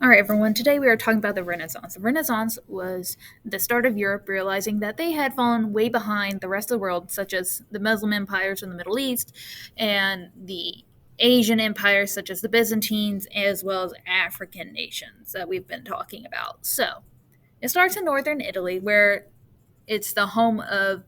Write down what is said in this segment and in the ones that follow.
All right, everyone. Today we are talking about the Renaissance. The Renaissance was the start of Europe realizing that they had fallen way behind the rest of the world, such as the Muslim empires in the Middle East and the Asian empires, such as the Byzantines, as well as African nations that we've been talking about. So it starts in northern Italy, where it's the home of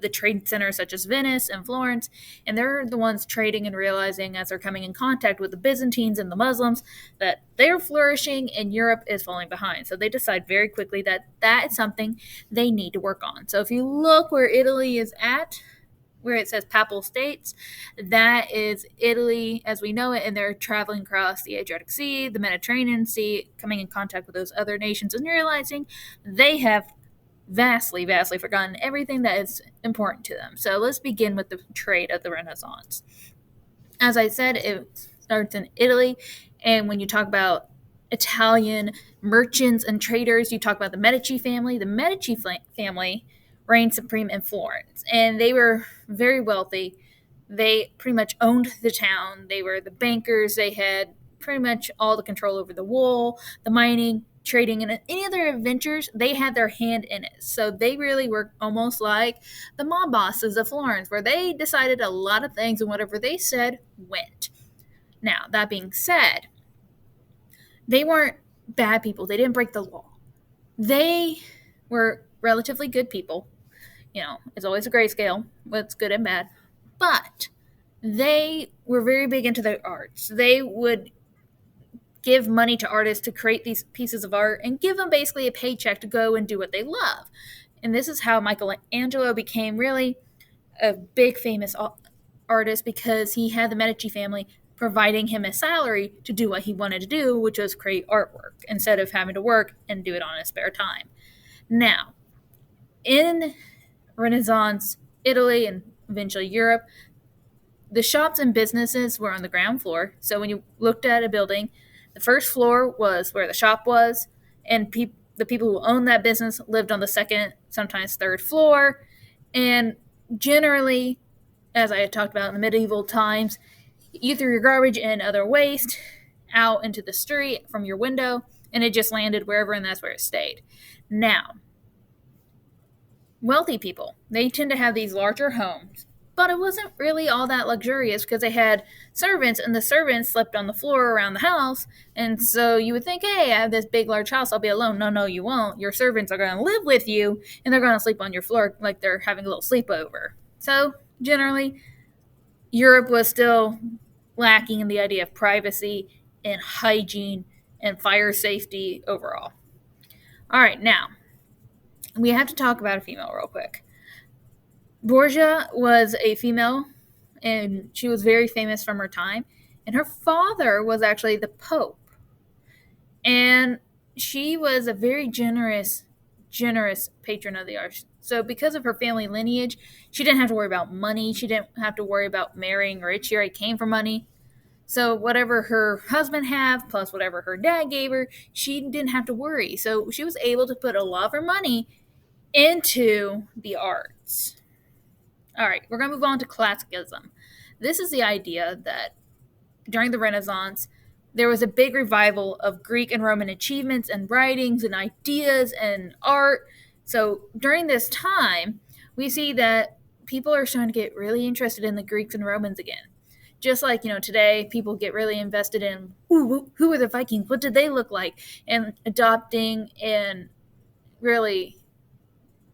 the trade centers such as Venice and Florence, and they're the ones trading and realizing as they're coming in contact with the Byzantines and the Muslims that they're flourishing and Europe is falling behind. So they decide very quickly that that is something they need to work on. So if you look where Italy is at, where it says Papal States, that is Italy as we know it, and they're traveling across the Adriatic Sea, the Mediterranean Sea, coming in contact with those other nations and realizing they have vastly forgotten everything that is important to them. So let's begin with the trade of the Renaissance. As I said, it starts in Italy, and when you talk about Italian merchants and traders, you talk about the Medici family. The Medici family reigned supreme in Florence, and they were very wealthy. They pretty much owned the town. They were the bankers. They had pretty much all the control over the wool, the mining, trading, and any other adventures. They had their hand in it. So they really were almost like the mob bosses of Florence, where they decided a lot of things, and whatever they said went. Now, that being said, they weren't bad people. They didn't break the law. They were relatively good people. You know, it's always a grayscale, what's good and bad. But they were very big into their arts. They would give money to artists to create these pieces of art and give them basically a paycheck to go and do what they love. And this is how Michelangelo became really a big famous artist, because he had the Medici family providing him a salary to do what he wanted to do, which was create artwork instead of having to work and do it on his spare time. Now, in Renaissance Italy and eventually Europe, the shops and businesses were on the ground floor. So when you looked at a building, the first floor was where the shop was, and the people who owned that business lived on the second, sometimes third floor. And generally, as I had talked about in the medieval times, you threw your garbage and other waste out into the street from your window, and it just landed wherever, and that's where it stayed. Now, wealthy people, they tend to have these larger homes, but it wasn't really all that luxurious because they had servants, and the servants slept on the floor around the house. And so you would think, hey, I have this big, large house, I'll be alone. No, you won't. Your servants are going to live with you, and they're going to sleep on your floor like they're having a little sleepover. So generally, Europe was still lacking in the idea of privacy and hygiene and fire safety overall. All right, now we have to talk about a female real quick. Borgia was a female, and she was very famous from her time. And her father was actually the Pope. And she was a very generous patron of the arts. So, because of her family lineage, she didn't have to worry about money. She didn't have to worry about marrying rich. She already came from money. So, whatever her husband had, plus whatever her dad gave her, she didn't have to worry. So, she was able to put a lot of her money into the arts. All right, we're going to move on to classicism. This is the idea that during the Renaissance, there was a big revival of Greek and Roman achievements and writings and ideas and art. So during this time, we see that people are starting to get really interested in the Greeks and Romans again. Just like, today, people get really invested in, who are the Vikings? What did they look like? And adopting and really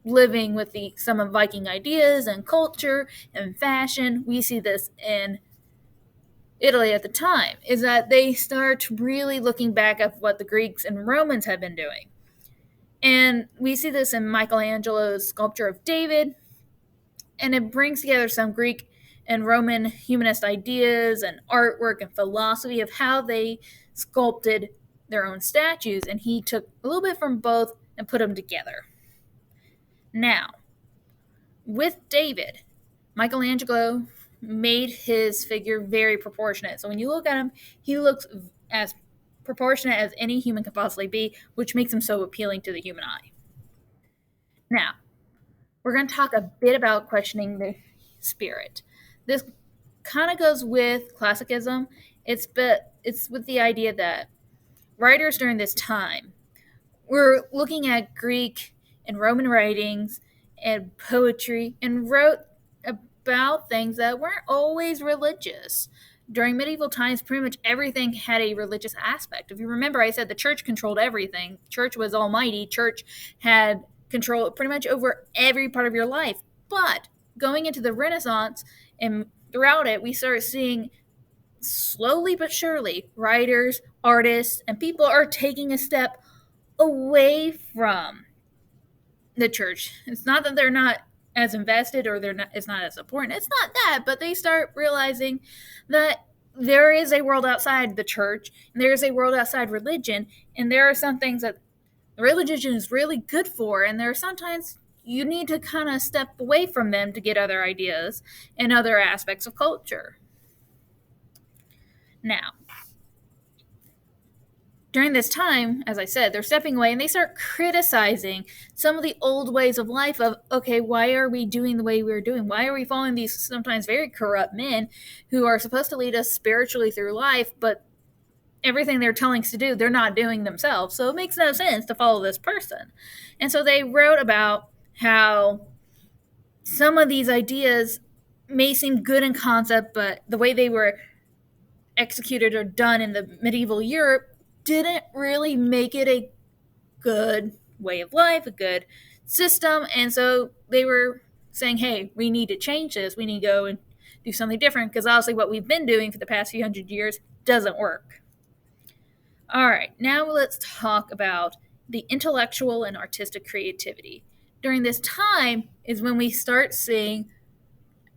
living with some of Viking ideas and culture and fashion. We see this in Italy at the time, is that they start really looking back at what the Greeks and Romans had been doing. And we see this in Michelangelo's sculpture of David, and it brings together some Greek and Roman humanist ideas and artwork and philosophy of how they sculpted their own statues, and he took a little bit from both and put them together. Now, with David, Michelangelo made his figure very proportionate. So when you look at him, he looks as proportionate as any human could possibly be, which makes him so appealing to the human eye. Now, we're going to talk a bit about questioning the spirit. This kind of goes with classicism. It's with the idea that writers during this time were looking at Greek and Roman writings and poetry and wrote about things that weren't always religious. During medieval times, pretty much everything had a religious aspect. If you remember, I said the church controlled everything. Church was almighty. Church had control pretty much over every part of your life. But going into the Renaissance and throughout it, we start seeing slowly but surely writers, artists, and people are taking a step away from the church. It's not that they're not as invested or it's not as important. It's not that, but they start realizing that there is a world outside the church, and there is a world outside religion, and there are some things that religion is really good for, and there are sometimes you need to kind of step away from them to get other ideas and other aspects of culture. Now, during this time, as I said, they're stepping away and they start criticizing some of the old ways of life of, okay, why are we doing the way we're doing? Why are we following these sometimes very corrupt men who are supposed to lead us spiritually through life, but everything they're telling us to do, they're not doing themselves. So it makes no sense to follow this person. And so they wrote about how some of these ideas may seem good in concept, but the way they were executed or done in the medieval Europe didn't really make it a good way of life, a good system. And so they were saying, hey, we need to change this. We need to go and do something different because obviously what we've been doing for the past few hundred years doesn't work. All right, now let's talk about the intellectual and artistic creativity. During this time is when we start seeing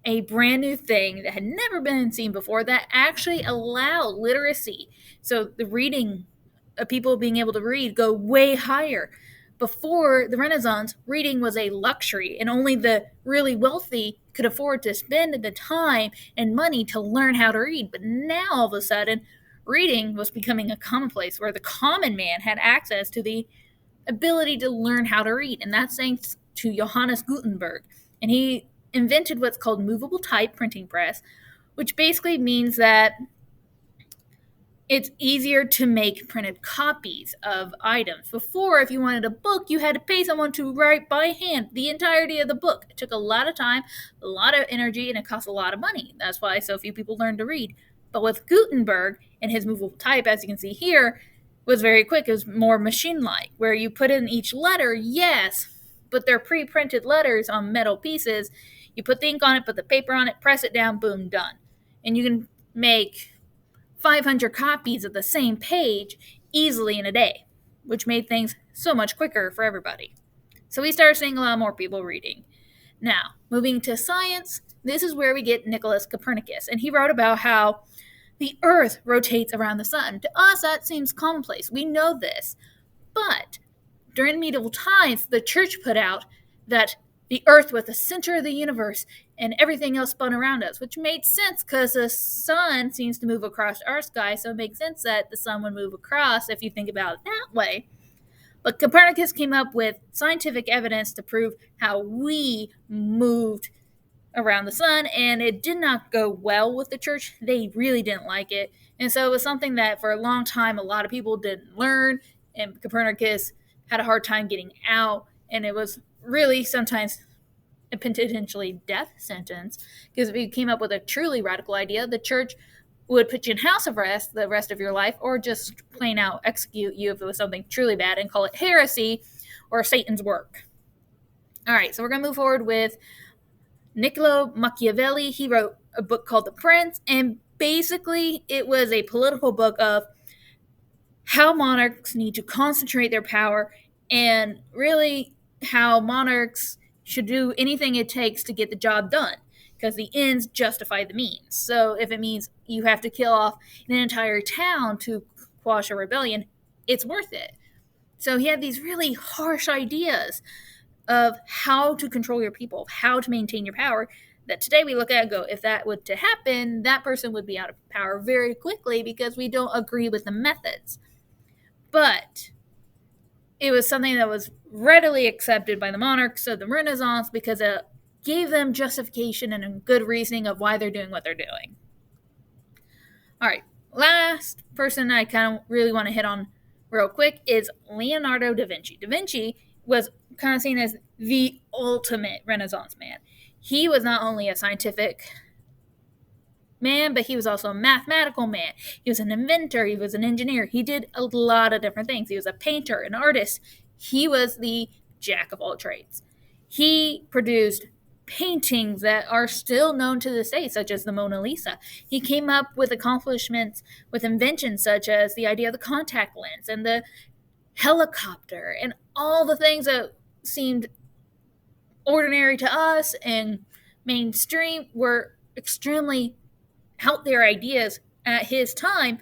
a brand new thing that had never been seen before that actually allowed literacy. So the reading of people being able to read go way higher. Before the Renaissance, reading was a luxury, and only the really wealthy could afford to spend the time and money to learn how to read. But now, all of a sudden, reading was becoming a commonplace where the common man had access to the ability to learn how to read. And that's thanks to Johannes Gutenberg. And he invented what's called movable type printing press, which basically means that it's easier to make printed copies of items. Before, if you wanted a book, you had to pay someone to write by hand the entirety of the book. It took a lot of time, a lot of energy, and it cost a lot of money. That's why so few people learned to read. But with Gutenberg and his movable type, as you can see here, was very quick. It was more machine-like, where you put in each letter, yes, but they're pre-printed letters on metal pieces. You put the ink on it, put the paper on it, press it down, boom, done. And you can make 500 copies of the same page easily in a day, which made things so much quicker for everybody. So we started seeing a lot more people reading. Now, moving to science, this is where we get Nicholas Copernicus, and he wrote about how the Earth rotates around the sun. To us, that seems commonplace. We know this. But during medieval times, the church put out that the Earth was the center of the universe and everything else spun around us, which made sense because the sun seems to move across our sky, so it makes sense that the sun would move across if you think about it that way. But Copernicus came up with scientific evidence to prove how we moved around the sun, and it did not go well with the church. They really didn't like it. And so it was something that for a long time a lot of people didn't learn, and Copernicus had a hard time getting out, and it was really sometimes a potentially death sentence because if you came up with a truly radical idea, the church would put you in house arrest the rest of your life or just plain out execute you if it was something truly bad and call it heresy or Satan's work. All right, so we're going to move forward with Niccolo Machiavelli. He wrote a book called The Prince, and basically it was a political book of how monarchs need to concentrate their power and really how monarchs should do anything it takes to get the job done because the ends justify the means. So if it means you have to kill off an entire town to quash a rebellion, it's worth it. So he had these really harsh ideas of how to control your people, how to maintain your power, that today we look at and go, if that were to happen, that person would be out of power very quickly because we don't agree with the methods. But it was something that was readily accepted by the monarchs of the Renaissance because it gave them justification and a good reasoning of why they're doing what they're doing. All right, last person I kind of really want to hit on real quick, is Leonardo da Vinci. Da Vinci was kind of seen as the ultimate Renaissance man. He was not only a scientific man, but he was also a mathematical man. He was an inventor, he was an engineer. He did a lot of different things. He was a painter, an artist. He was the jack of all trades. He produced paintings that are still known to this day, such as the Mona Lisa. He came up with accomplishments with inventions such as the idea of the contact lens and the helicopter and all the things that seemed ordinary to us and mainstream were extremely out there ideas at his time,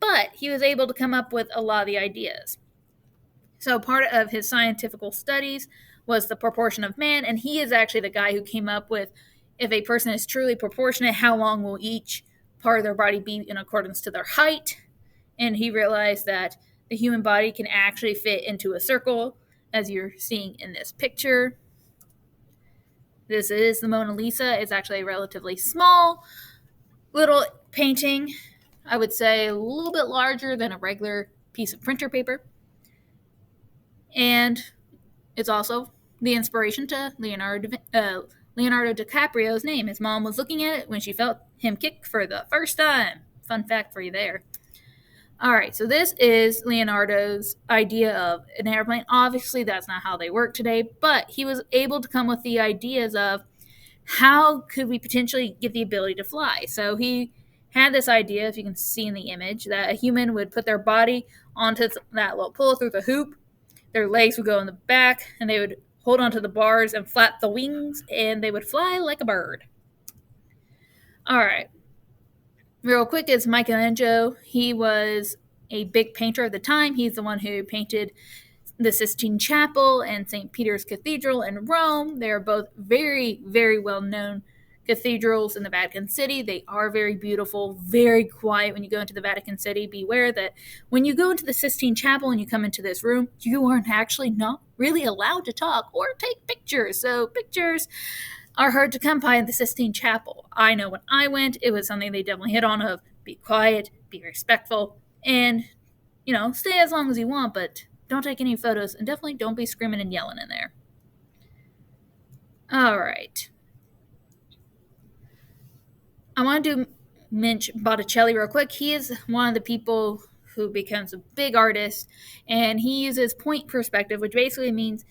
but he was able to come up with a lot of the ideas. So part of his scientific studies was the proportion of man, and he is actually the guy who came up with if a person is truly proportionate, how long will each part of their body be in accordance to their height? And he realized that the human body can actually fit into a circle, as you're seeing in this picture. This is the Mona Lisa. It's actually a relatively small little painting. I would say a little bit larger than a regular piece of printer paper. And it's also the inspiration to Leonardo DiCaprio's name. His mom was looking at it when she felt him kick for the first time. Fun fact for you there. All right, so this is Leonardo's idea of an airplane. Obviously, that's not how they work today, but he was able to come with the ideas of how could we potentially get the ability to fly. So he had this idea, if you can see in the image, that a human would put their body onto that little pull through the hoop. Their legs would go in the back, and they would hold onto the bars and flap the wings, and they would fly like a bird. All right. Real quick is Michelangelo. He was a big painter at the time. He's the one who painted the Sistine Chapel and St. Peter's Cathedral in Rome. They are both very, very well-known cathedrals in the Vatican City. They are very beautiful, very quiet when you go into the Vatican City. Beware that when you go into the Sistine Chapel and you come into this room, you aren't actually not really allowed to talk or take pictures. So pictures are hard to come by in the Sistine Chapel. I know when I went, it was something they definitely hit on of be quiet, be respectful, and, stay as long as you want, but don't take any photos, and definitely don't be screaming and yelling in there. All right. I want to mention Botticelli real quick. He is one of the people who becomes a big artist, and he uses point perspective, which basically means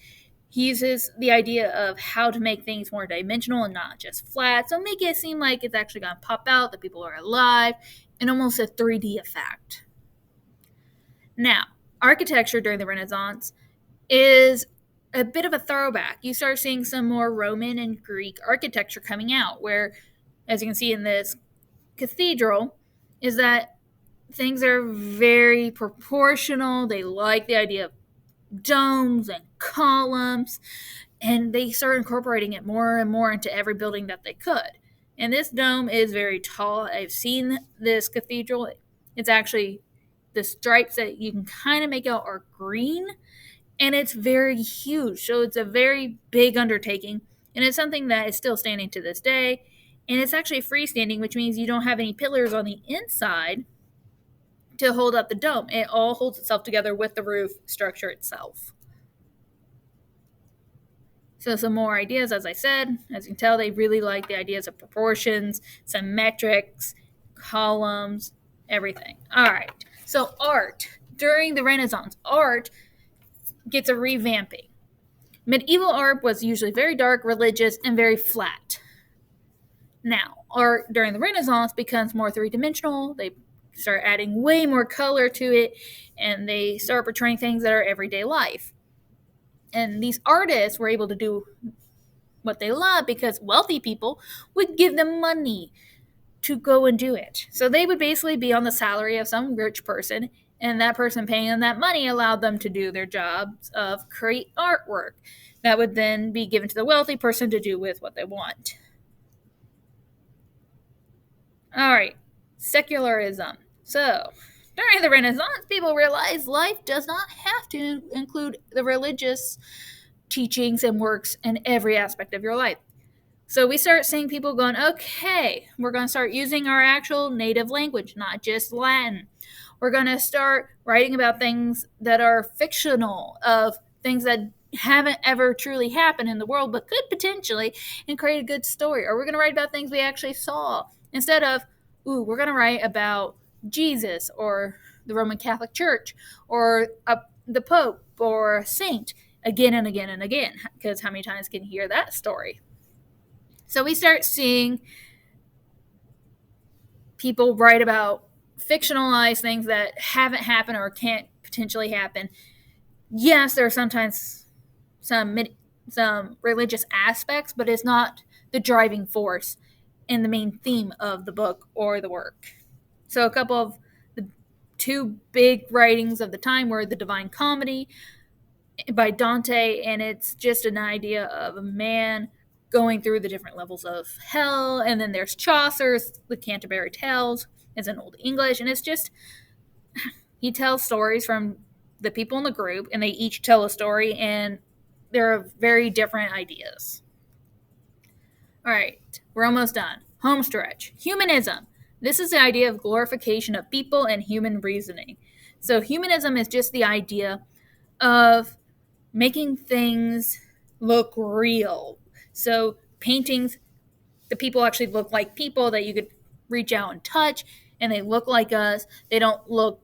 he uses the idea of how to make things more dimensional and not just flat. So make it seem like it's actually going to pop out, that people are alive, and almost a 3D effect. Now, architecture during the Renaissance is a bit of a throwback. You start seeing some more Roman and Greek architecture coming out, where, as you can see in this cathedral, is that things are very proportional. They like the idea of domes and columns, and they start incorporating it more and more into every building that they could. And this dome is very tall. I've seen this cathedral. It's actually the stripes that you can kind of make out are green, and it's very huge. So it's a very big undertaking, and it's something that is still standing to this day. And it's actually freestanding, which means you don't have any pillars on the inside to hold up the dome. It all holds itself together with the roof structure itself. So some more ideas, as I said. As you can tell, they really like the ideas of proportions, symmetrics, columns, everything. All right. So art. During the Renaissance, art gets a revamping. Medieval art was usually very dark, religious, and very flat. Now, art during the Renaissance becomes more three-dimensional. They start adding way more color to it, and they start portraying things that are everyday life. And these artists were able to do what they love because wealthy people would give them money to go and do it. So they would basically be on the salary of some rich person, and that person paying them that money allowed them to do their jobs of create artwork that would then be given to the wealthy person to do with what they want. All right, secularism. So, during the Renaissance, people realized life does not have to include the religious teachings and works in every aspect of your life. So we start seeing people going, okay, we're going to start using our actual native language, not just Latin. We're going to start writing about things that are fictional, of things that haven't ever truly happened in the world but could potentially, and create a good story. Or we're going to write about things we actually saw instead of, ooh, we're going to write about Jesus or the Roman Catholic Church or the Pope or a saint again and again and again, because how many times can you hear that story? So we start seeing people write about fictionalized things that haven't happened or can't potentially happen. Yes, there are sometimes some religious aspects, but it's not the driving force and the main theme of the book or the work. So a couple of the two big writings of the time were the Divine Comedy by Dante, and it's just an idea of a man going through the different levels of hell. And then there's Chaucer's The Canterbury Tales. It's in Old English, and it's just, he tells stories from the people in the group, and they each tell a story, and they're very different ideas. All right, we're almost done. Home stretch. Humanism. This is the idea of glorification of people and human reasoning. So humanism is just the idea of making things look real. So paintings, the people actually look like people that you could reach out and touch, and they look like us. They don't look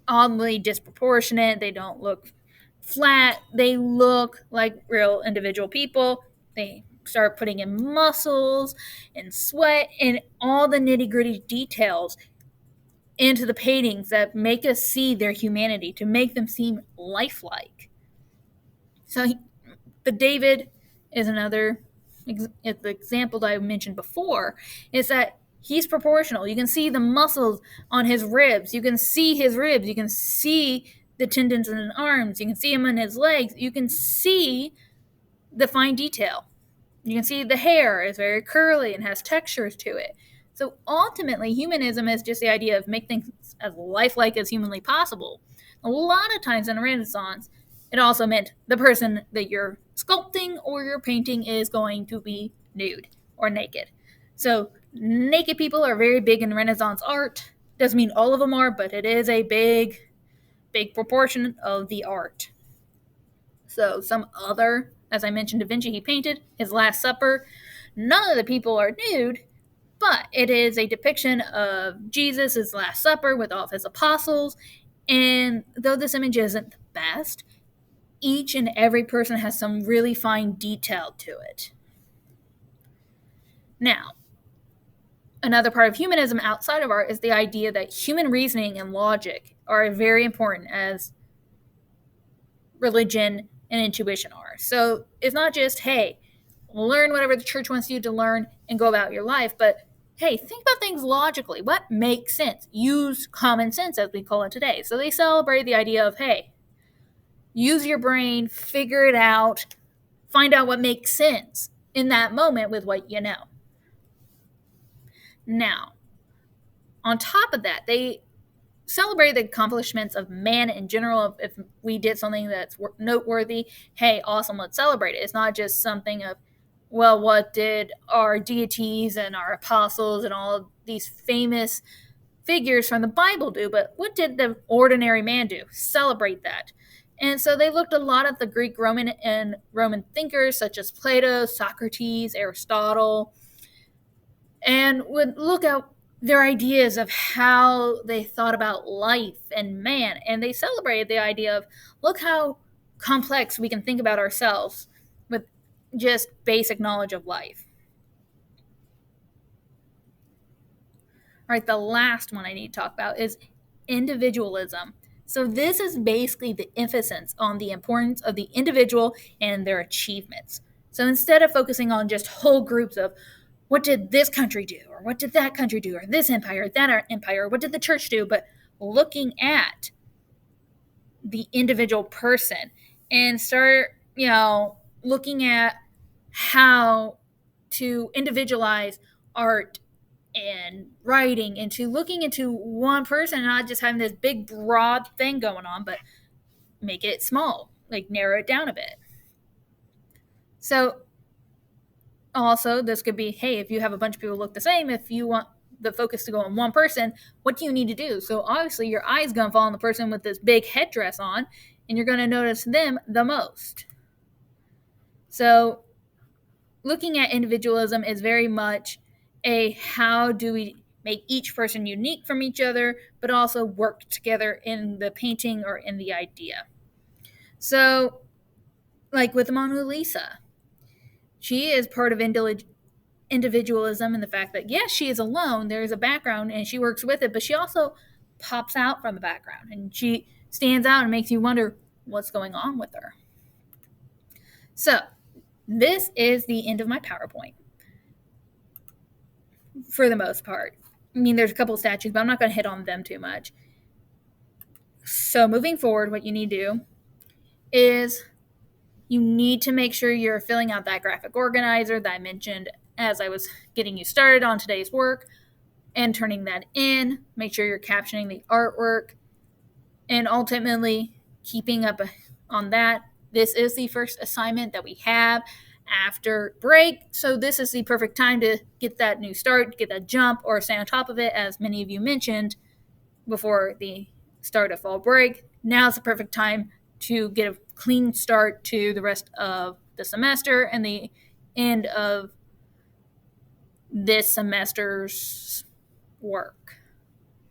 oddly disproportionate. They don't look flat. They look like real individual people. They start putting in muscles and sweat and all the nitty gritty details into the paintings that make us see their humanity, to make them seem lifelike. So the David is another example that I mentioned before, is that he's proportional. You can see the muscles on his ribs. You can see his ribs. You can see the tendons in his arms. You can see him in his legs. You can see the fine detail. You can see the hair is very curly and has textures to it. So ultimately, humanism is just the idea of make things as lifelike as humanly possible. A lot of times in the Renaissance, it also meant the person that you're sculpting or you're painting is going to be nude or naked. So naked people are very big in Renaissance art. Doesn't mean all of them are, but it is a big proportion of the art. So some other, as I mentioned, Da Vinci, he painted his Last Supper. None of the people are nude, but it is a depiction of Jesus' Last Supper with all of his apostles. And though this image isn't the best, each and every person has some really fine detail to it. Now, another part of humanism outside of art is the idea that human reasoning and logic are very important as religion and intuition are. So it's not just, hey, learn whatever the church wants you to learn and go about your life, but hey, think about things logically. What makes sense? Use common sense, as we call it today. So they celebrate the idea of, hey, use your brain, figure it out, find out what makes sense in that moment with what you know. Now, on top of that, they celebrate the accomplishments of man in general. If we did something that's noteworthy, hey, awesome, let's celebrate it. It's not just something of, well, what did our deities and our apostles and all these famous figures from the Bible do, but what did the ordinary man do? Celebrate that. And so they looked a lot at the Greek, Roman, and Roman thinkers such as Plato, Socrates, Aristotle, and would look at their ideas of how they thought about life and man. And they celebrated the idea of, look how complex we can think about ourselves with just basic knowledge of life. All right, the last one I need to talk about is individualism. So this is basically the emphasis on the importance of the individual and their achievements. So instead of focusing on just whole groups of, what did this country do, or what did that country do, or this empire, that empire, what did the church do, but looking at the individual person and start, looking at how to individualize art and writing into looking into one person and not just having this big broad thing going on, but make it small, like narrow it down a bit. So also this could be, hey, if you have a bunch of people look the same, if you want the focus to go on one person, what do you need to do? So obviously your eye's going to fall on the person with this big headdress on, and you're going to notice them the most. So looking at individualism is very much a how do we make each person unique from each other, but also work together in the painting or in the idea. So, like with the Mona Lisa, she is part of individualism in the fact that, yes, she is alone, there is a background, and she works with it, but she also pops out from the background, and she stands out and makes you wonder what's going on with her. So, this is the end of my PowerPoint. For the most part. I mean, there's a couple of statues, but I'm not going to hit on them too much. So moving forward, what you need to do is you need to make sure you're filling out that graphic organizer that I mentioned as I was getting you started on today's work and turning that in. Make sure you're captioning the artwork and ultimately keeping up on that. This is the first assignment that we have after break, so this is the perfect time to get that new start, get that jump, or stay on top of it, as many of you mentioned before the start of fall break. Now is the perfect time to get a clean start to the rest of the semester and the end of this semester's work.